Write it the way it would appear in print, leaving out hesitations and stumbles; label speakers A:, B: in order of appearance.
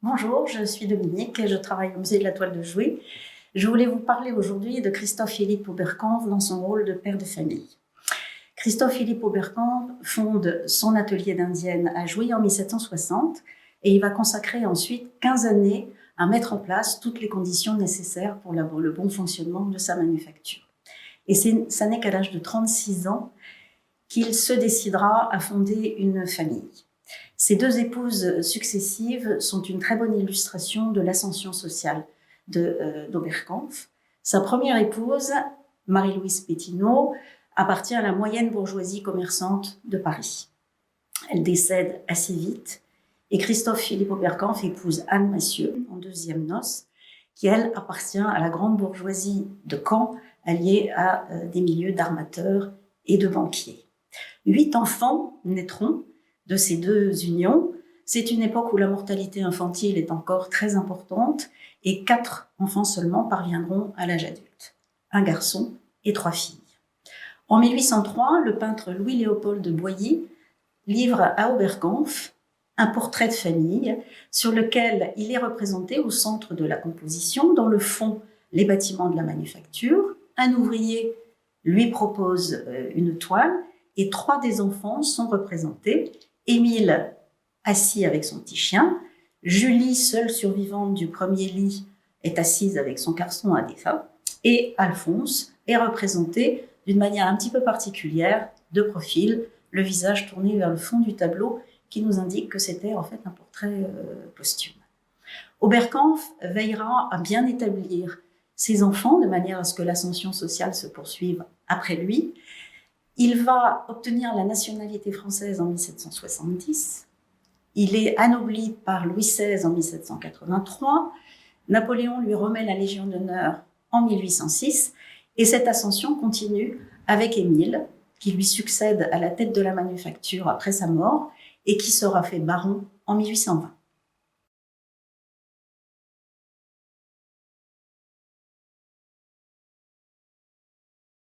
A: Bonjour, je suis Dominique et je travaille au musée de la Toile de Jouy. Je voulais vous parler aujourd'hui de Christophe-Philippe Oberkampf dans son rôle de père de famille. Christophe-Philippe Oberkampf fonde son atelier d'indienne à Jouy en 1760 et il va consacrer ensuite 15 années à mettre en place toutes les conditions nécessaires pour le bon fonctionnement de sa manufacture. Et ça n'est qu'à l'âge de 36 ans qu'il se décidera à fonder une famille. Ces deux épouses successives sont une très bonne illustration de l'ascension sociale d'Oberkampf. Sa première épouse, Marie-Louise Pétineau, appartient à la moyenne bourgeoisie commerçante de Paris. Elle décède assez vite et Christophe-Philippe Oberkampf épouse Anne Massieu en deuxième noces, qui elle appartient à la grande bourgeoisie de Caen, alliée à des milieux d'armateurs et de banquiers. 8 enfants naîtront de ces deux unions. C'est une époque où la mortalité infantile est encore très importante et 4 enfants seulement parviendront à l'âge adulte, un garçon et 3 filles. En 1803, le peintre Louis-Léopold de Boilly livre à Oberkampf un portrait de famille sur lequel il est représenté au centre de la composition, dans le fond, les bâtiments de la manufacture. Un ouvrier lui propose une toile et 3 des enfants sont représentés. Émile, assis avec son petit chien. Julie, seule survivante du premier lit, est assise avec son garçon à défunt. Et Alphonse est représenté d'une manière un petit peu particulière, de profil, le visage tourné vers le fond du tableau, qui nous indique que c'était en fait un portrait posthume. Oberkampf veillera à bien établir ses enfants, de manière à ce que l'ascension sociale se poursuive après lui. Il va obtenir la nationalité française en 1770. Il est anobli par Louis XVI en 1783. Napoléon lui remet la Légion d'honneur en 1806. Et cette ascension continue avec Émile, qui lui succède à la tête de la manufacture après sa mort et qui sera fait baron en 1820.